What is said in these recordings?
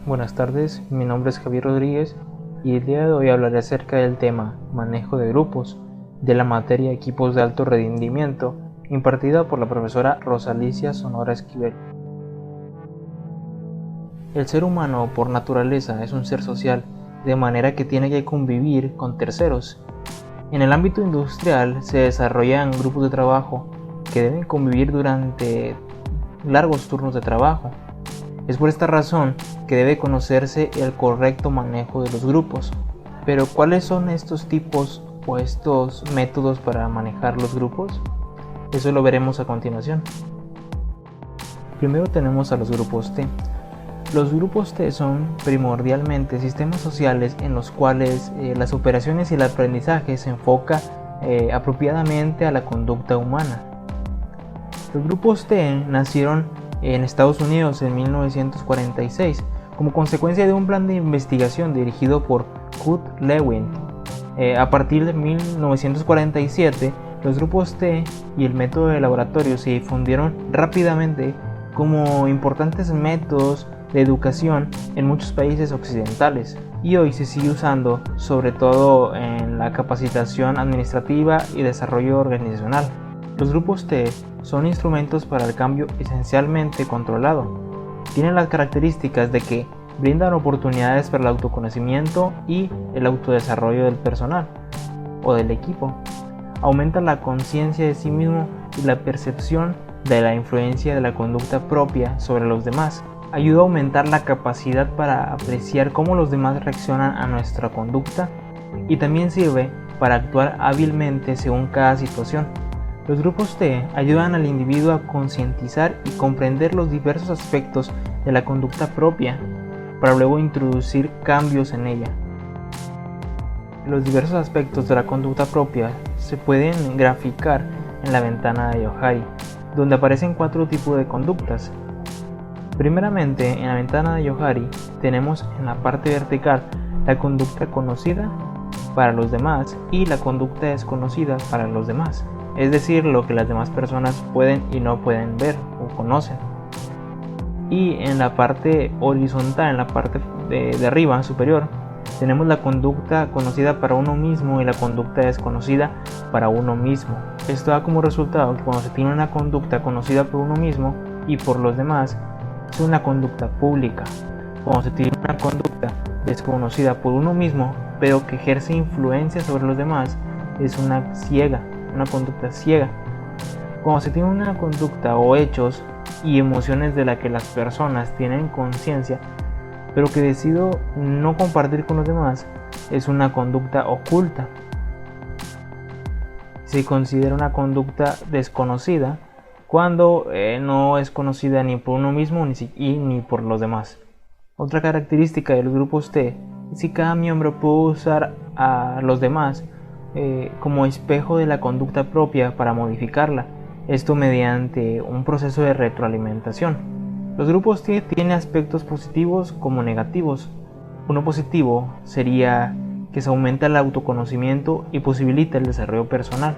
Buenas tardes, mi nombre es Javier Rodríguez y el día de hoy hablaré acerca del tema manejo de grupos de la materia equipos de alto rendimiento impartida por la profesora Rosalicia Sonora Esquivel. El ser humano por naturaleza es un ser social, de manera que tiene que convivir con terceros. En el ámbito industrial se desarrollan grupos de trabajo que deben convivir durante largos turnos de trabajo. Es por esta razón que debe conocerse el correcto manejo de los grupos. Pero ¿cuáles son estos tipos o estos métodos para manejar los grupos? Eso lo veremos a continuación. Primero tenemos a los grupos T. Los grupos T son primordialmente sistemas sociales en los cuales las operaciones y el aprendizaje se enfoca apropiadamente a la conducta humana. Los grupos T nacieron en Estados Unidos en 1946 como consecuencia de un plan de investigación dirigido por Kurt Lewin. A partir de 1947, los grupos T y el método de laboratorio se difundieron rápidamente como importantes métodos de educación en muchos países occidentales, y hoy se sigue usando sobre todo en la capacitación administrativa y desarrollo organizacional. Los grupos T son instrumentos para el cambio esencialmente controlado. Tienen las características de que brindan oportunidades para el autoconocimiento y el autodesarrollo del personal o del equipo. Aumentan la conciencia de sí mismo y la percepción de la influencia de la conducta propia sobre los demás. Ayuda a aumentar la capacidad para apreciar cómo los demás reaccionan a nuestra conducta y también sirve para actuar hábilmente según cada situación. Los grupos T ayudan al individuo a concientizar y comprender los diversos aspectos de la conducta propia para luego introducir cambios en ella. Los diversos aspectos de la conducta propia se pueden graficar en la ventana de Johari, donde aparecen 4 tipos de conductas. Primeramente, en la ventana de Johari tenemos en la parte vertical la conducta conocida para los demás y la conducta desconocida para los demás, es decir, lo que las demás personas pueden y no pueden ver o conocen. Y en la parte horizontal, en la parte de arriba, superior, tenemos la conducta conocida para uno mismo y la conducta desconocida para uno mismo. Esto da como resultado que cuando se tiene una conducta conocida por uno mismo y por los demás, es una conducta pública. Cuando se tiene una conducta desconocida por uno mismo, pero que ejerce influencia sobre los demás, es una conducta ciega. Cuando se tiene una conducta o hechos y emociones de la que las personas tienen conciencia, pero que decido no compartir con los demás, es una conducta oculta. Se considera una conducta desconocida cuando no es conocida ni por uno mismo ni por los demás. Otra característica de los grupos T es que cada miembro puede usar a los demás como espejo de la conducta propia para modificarla, esto mediante un proceso de retroalimentación. Los grupos T tienen aspectos positivos como negativos. Uno positivo sería que se aumenta el autoconocimiento y posibilita el desarrollo personal.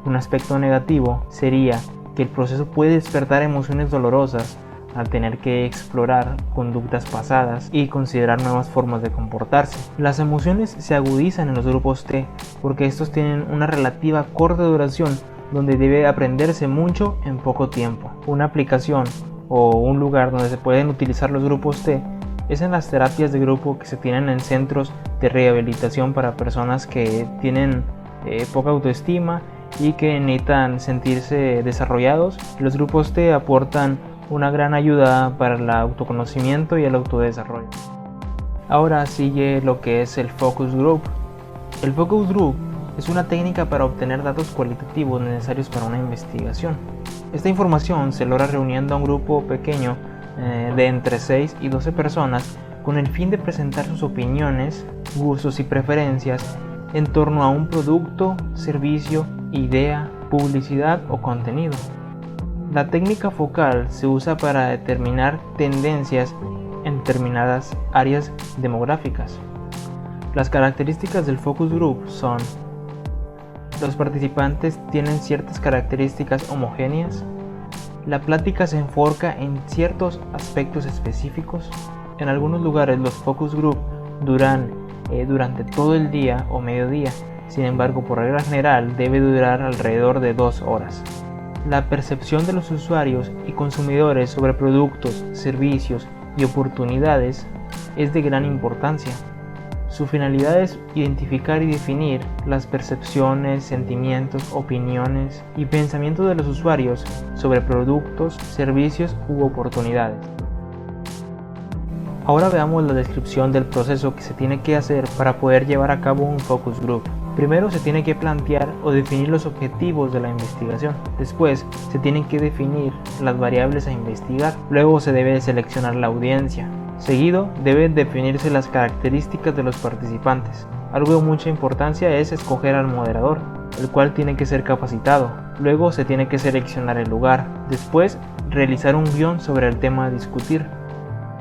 Un aspecto negativo sería que el proceso puede despertar emociones dolorosas al tener que explorar conductas pasadas y considerar nuevas formas de comportarse. Las emociones se agudizan en los grupos T porque estos tienen una relativa corta duración donde debe aprenderse mucho en poco tiempo. Una aplicación o un lugar donde se pueden utilizar los grupos T es en las terapias de grupo que se tienen en centros de rehabilitación para personas que tienen poca autoestima y que necesitan sentirse desarrollados. Los grupos T aportan una gran ayuda para el autoconocimiento y el autodesarrollo. Ahora sigue lo que es el Focus Group. El Focus Group es una técnica para obtener datos cualitativos necesarios para una investigación. Esta información se logra reuniendo a un grupo pequeño de entre 6 y 12 personas con el fin de presentar sus opiniones, gustos y preferencias en torno a un producto, servicio, idea, publicidad o contenido. La técnica focal se usa para determinar tendencias en determinadas áreas demográficas. Las características del Focus Group son: los participantes tienen ciertas características homogéneas, la plática se enfoca en ciertos aspectos específicos, En algunos lugares los focus group duran durante todo el día o mediodía, sin embargo por regla general debe durar alrededor de 2 horas. La percepción de los usuarios y consumidores sobre productos, servicios y oportunidades es de gran importancia. Su finalidad es identificar y definir las percepciones, sentimientos, opiniones y pensamientos de los usuarios sobre productos, servicios u oportunidades. Ahora veamos la descripción del proceso que se tiene que hacer para poder llevar a cabo un focus group. Primero se tiene que plantear o definir los objetivos de la investigación. Después se tienen que definir las variables a investigar. Luego se debe seleccionar la audiencia. Seguido deben definirse las características de los participantes. Algo de mucha importancia es escoger al moderador, el cual tiene que ser capacitado. Luego se tiene que seleccionar el lugar. Después realizar un guión sobre el tema a discutir.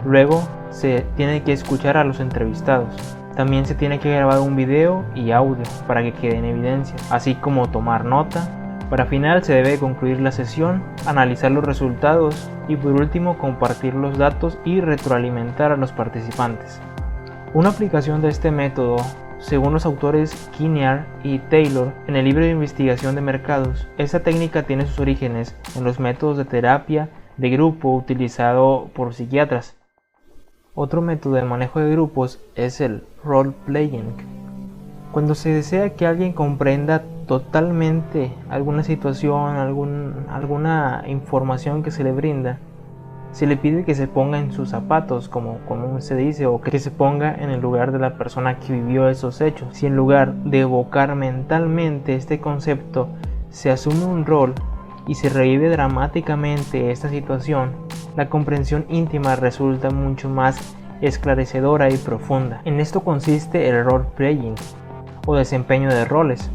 Luego se tiene que escuchar a los entrevistados. También se tiene que grabar un video y audio para que quede en evidencia, así como tomar nota. Para final se debe concluir la sesión, analizar los resultados y por último compartir los datos y retroalimentar a los participantes. Una aplicación de este método, según los autores Kinnear y Taylor en el libro de investigación de mercados, esta técnica tiene sus orígenes en los métodos de terapia de grupo utilizado por psiquiatras. Otro método de manejo de grupos es el role-playing. Cuando se desea que alguien comprenda totalmente alguna situación, alguna información que se le brinda, se le pide que se ponga en sus zapatos, como se dice, o que se ponga en el lugar de la persona que vivió esos hechos. Si en lugar de evocar mentalmente este concepto, se asume un rol y se revive dramáticamente esta situación, la comprensión íntima resulta mucho más esclarecedora y profunda. En esto consiste el role-playing, o desempeño de roles,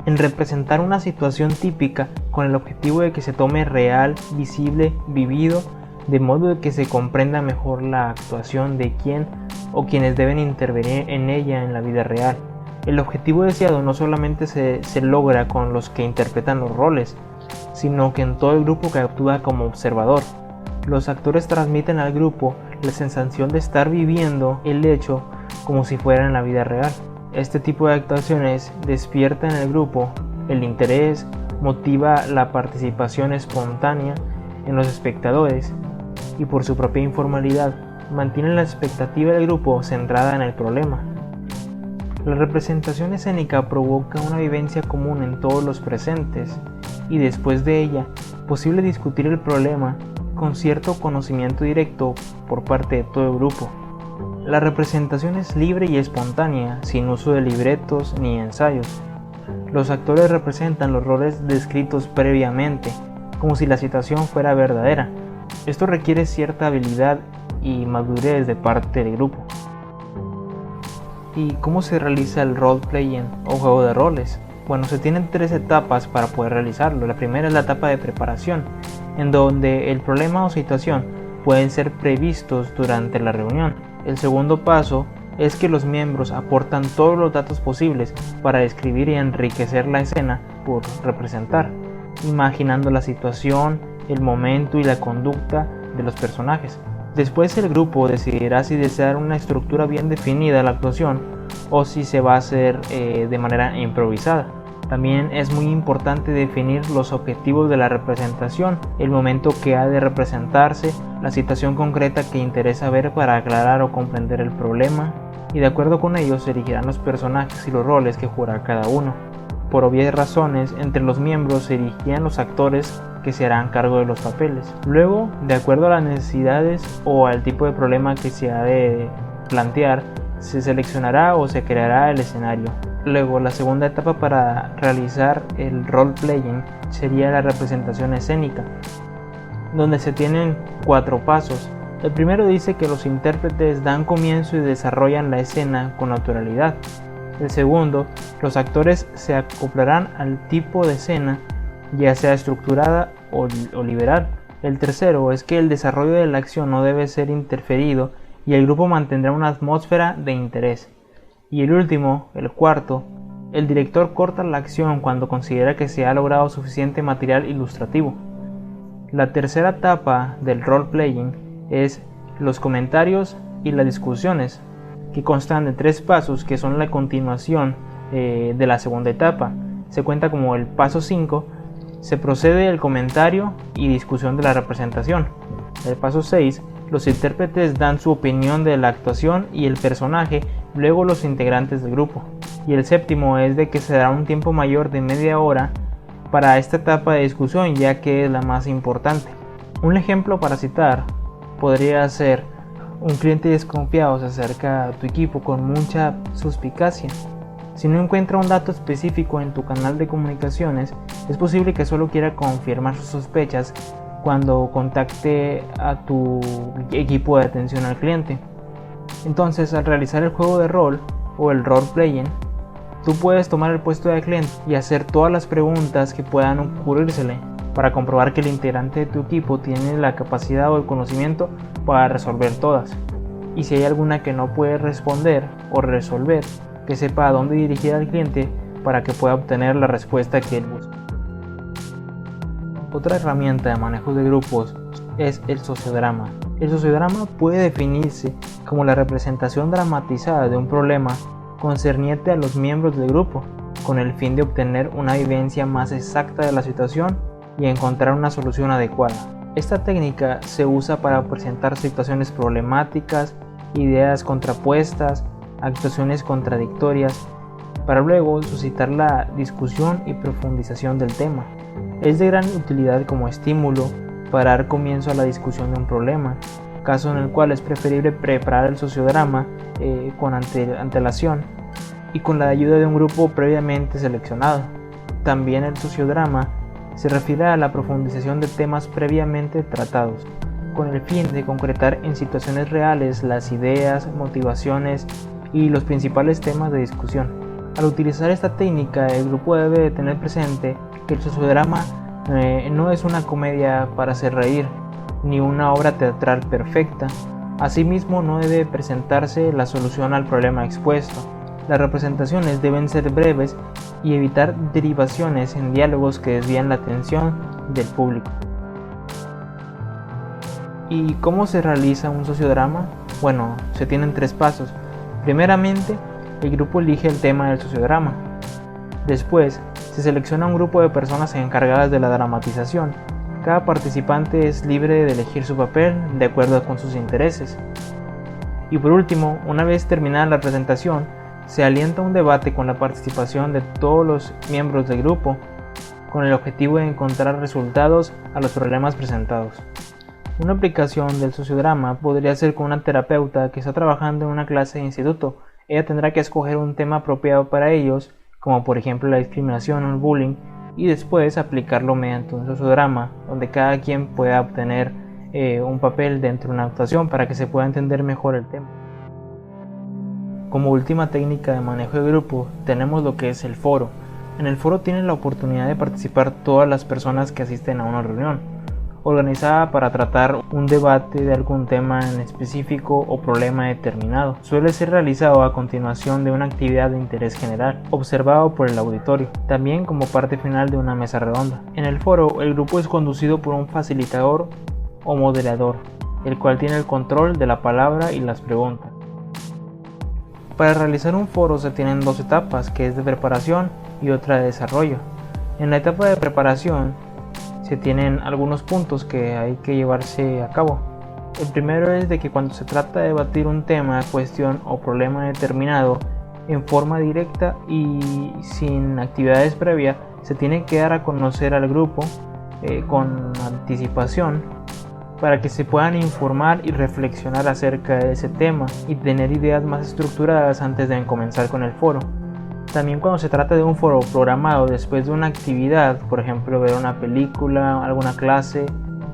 en representar una situación típica con el objetivo de que se tome real, visible, vivido, de modo de que se comprenda mejor la actuación de quien o quienes deben intervenir en ella en la vida real. El objetivo deseado no solamente se logra con los que interpretan los roles, sino que en todo el grupo que actúa como observador. Los actores transmiten al grupo la sensación de estar viviendo el hecho como si fuera en la vida real. Este tipo de actuaciones despierta en el grupo el interés, motiva la participación espontánea en los espectadores y por su propia informalidad mantiene la expectativa del grupo centrada en el problema. La representación escénica provoca una vivencia común en todos los presentes y después de ella posible discutir el problema con cierto conocimiento directo por parte de todo el grupo. La representación es libre y espontánea, sin uso de libretos ni ensayos. Los actores representan los roles descritos previamente, como si la situación fuera verdadera. Esto requiere cierta habilidad y madurez de parte del grupo. ¿Y cómo se realiza el role-playing o juego de roles? Bueno, se tienen 3 etapas para poder realizarlo. La primera es la etapa de preparación, en donde el problema o situación pueden ser previstos durante la reunión. El segundo paso es que los miembros aportan todos los datos posibles para describir y enriquecer la escena por representar, imaginando la situación, el momento y la conducta de los personajes. Después el grupo decidirá si desea una estructura bien definida a la actuación o si se va a hacer de manera improvisada. También es muy importante definir los objetivos de la representación, el momento que ha de representarse, la situación concreta que interesa ver para aclarar o comprender el problema, y de acuerdo con ellos se elegirán los personajes y los roles que jugará cada uno. Por obvias razones, entre los miembros se elegirán los actores que se harán cargo de los papeles. Luego, de acuerdo a las necesidades o al tipo de problema que se ha de plantear, se seleccionará o se creará el escenario. Luego, la segunda etapa para realizar el role-playing sería la representación escénica, donde se tienen 4 pasos. El primero dice que los intérpretes dan comienzo y desarrollan la escena con naturalidad. El segundo, los actores se acoplarán al tipo de escena, ya sea estructurada o liberal. El tercero es que el desarrollo de la acción no debe ser interferido y el grupo mantendrá una atmósfera de interés. Y el último, el cuarto, el director corta la acción cuando considera que se ha logrado suficiente material ilustrativo. La tercera etapa del role-playing es los comentarios y las discusiones, que constan de 3 pasos que son la continuación de la segunda etapa. Se cuenta como el paso 5, se procede el comentario y discusión de la representación. El paso 6, los intérpretes dan su opinión de la actuación y el personaje, luego los integrantes del grupo. Y el séptimo es de que se dará un tiempo mayor de media hora para esta etapa de discusión, ya que es la más importante. Un ejemplo para citar podría ser: un cliente desconfiado se acerca a tu equipo con mucha suspicacia. Si no encuentra un dato específico en tu canal de comunicaciones, es posible que solo quiera confirmar sus sospechas cuando contacte a tu equipo de atención al cliente. Entonces, al realizar el juego de rol o el role-playing, tú puedes tomar el puesto de cliente y hacer todas las preguntas que puedan ocurrírsele para comprobar que el integrante de tu equipo tiene la capacidad o el conocimiento para resolver todas. Y si hay alguna que no puede responder o resolver, que sepa a dónde dirigir al cliente para que pueda obtener la respuesta que él busca. Otra herramienta de manejo de grupos es el sociodrama. El sociodrama puede definirse como la representación dramatizada de un problema concerniente a los miembros del grupo, con el fin de obtener una vivencia más exacta de la situación y encontrar una solución adecuada. Esta técnica se usa para presentar situaciones problemáticas, ideas contrapuestas, actuaciones contradictorias, para luego suscitar la discusión y profundización del tema. Es de gran utilidad como estímulo para dar comienzo a la discusión de un problema, caso en el cual es preferible preparar el sociodrama con antelación y con la ayuda de un grupo previamente seleccionado. También el sociodrama se refiere a la profundización de temas previamente tratados, con el fin de concretar en situaciones reales las ideas, motivaciones y los principales temas de discusión. Al utilizar esta técnica, el grupo debe tener presente que el sociodrama no es una comedia para hacer reír, ni una obra teatral perfecta. Asimismo, no debe presentarse la solución al problema expuesto. Las representaciones deben ser breves y evitar derivaciones en diálogos que desvían la atención del público. ¿Y cómo se realiza un sociodrama? Bueno, se tienen 3 pasos. Primeramente, el grupo elige el tema del sociodrama. Después, se selecciona un grupo de personas encargadas de la dramatización. Cada participante es libre de elegir su papel de acuerdo con sus intereses. Y por último, una vez terminada la presentación, se alienta un debate con la participación de todos los miembros del grupo, con el objetivo de encontrar resultados a los problemas presentados. Una aplicación del sociodrama podría ser con una terapeuta que está trabajando en una clase de instituto. Ella tendrá que escoger un tema apropiado para ellos, como por ejemplo la discriminación o el bullying, y después aplicarlo mediante un sociodrama, donde cada quien pueda obtener un papel dentro de una actuación para que se pueda entender mejor el tema. Como última técnica de manejo de grupo, tenemos lo que es el foro. En el foro tienen la oportunidad de participar todas las personas que asisten a una reunión, organizada para tratar un debate de algún tema en específico o problema determinado. Suele ser realizado a continuación de una actividad de interés general, observado por el auditorio, también como parte final de una mesa redonda. En el foro, el grupo es conducido por un facilitador o moderador, el cual tiene el control de la palabra y las preguntas. Para realizar un foro se tienen 2 etapas, que es de preparación y otra de desarrollo. En la etapa de preparación se tienen algunos puntos que hay que llevarse a cabo. El primero es de que cuando se trata de debatir un tema, cuestión o problema determinado en forma directa y sin actividades previas, se tiene que dar a conocer al grupo con anticipación para que se puedan informar y reflexionar acerca de ese tema y tener ideas más estructuradas antes de comenzar con el foro. También cuando se trata de un foro programado después de una actividad, por ejemplo ver una película, alguna clase,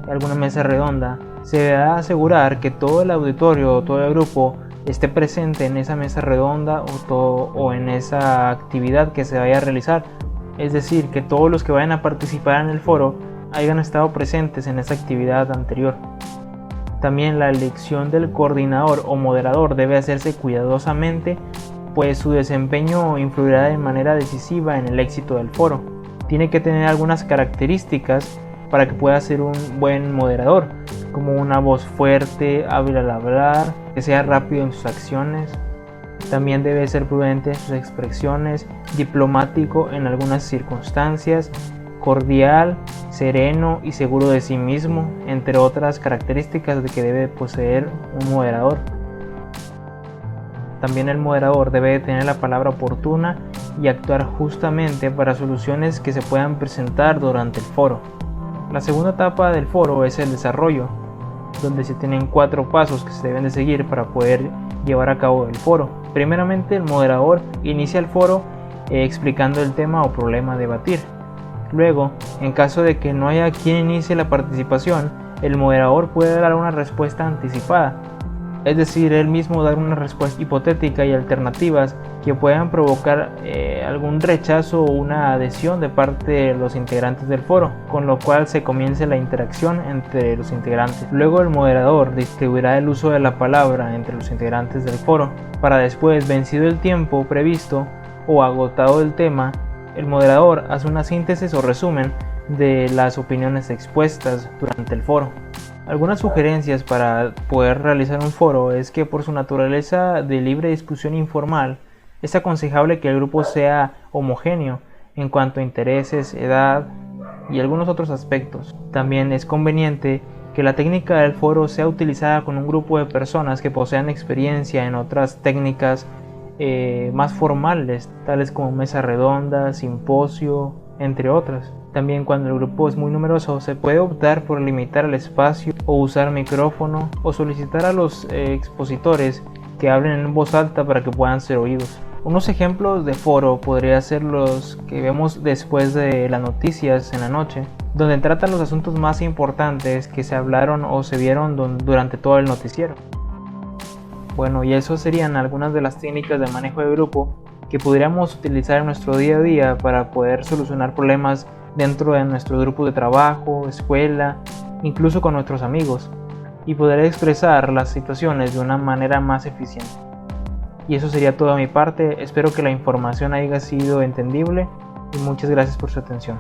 alguna mesa redonda, se debe asegurar que todo el auditorio o todo el grupo esté presente en esa mesa redonda o en esa actividad que se vaya a realizar. Es decir, que todos los que vayan a participar en el foro hayan estado presentes en esa actividad anterior. También la elección del coordinador o moderador debe hacerse cuidadosamente, pues su desempeño influirá de manera decisiva en el éxito del foro. Tiene que tener algunas características para que pueda ser un buen moderador, como una voz fuerte, hábil al hablar, que sea rápido en sus acciones. También debe ser prudente en sus expresiones, diplomático en algunas circunstancias, cordial, sereno y seguro de sí mismo, entre otras características de que debe poseer un moderador. También el moderador debe tener la palabra oportuna y actuar justamente para soluciones que se puedan presentar durante el foro. La segunda etapa del foro es el desarrollo, donde se tienen 4 pasos que se deben de seguir para poder llevar a cabo el foro. Primeramente, el moderador inicia el foro explicando el tema o problema a debatir. Luego, en caso de que no haya quien inicie la participación, el moderador puede dar una respuesta anticipada, es decir, él mismo dar una respuesta hipotética y alternativas que puedan provocar algún rechazo o una adhesión de parte de los integrantes del foro, con lo cual se comience la interacción entre los integrantes. Luego el moderador distribuirá el uso de la palabra entre los integrantes del foro, para después, vencido el tiempo previsto o agotado el tema, el moderador hace una síntesis o resumen de las opiniones expuestas durante el foro. Algunas sugerencias para poder realizar un foro es que por su naturaleza de libre discusión informal, es aconsejable que el grupo sea homogéneo en cuanto a intereses, edad y algunos otros aspectos. También es conveniente que la técnica del foro sea utilizada con un grupo de personas que posean experiencia en otras técnicas más formales, tales como mesa redonda, simposio, entre otras. También cuando el grupo es muy numeroso se puede optar por limitar el espacio o usar micrófono o solicitar a los expositores que hablen en voz alta para que puedan ser oídos. Unos ejemplos de foro podrían ser los que vemos después de las noticias en la noche, donde tratan los asuntos más importantes que se hablaron o se vieron durante todo el noticiero. Bueno, y eso serían algunas de las técnicas de manejo de grupo que podríamos utilizar en nuestro día a día para poder solucionar problemas dentro de nuestro grupo de trabajo, escuela, incluso con nuestros amigos, y poder expresar las situaciones de una manera más eficiente. Y eso sería todo de mi parte. Espero que la información haya sido entendible y muchas gracias por su atención.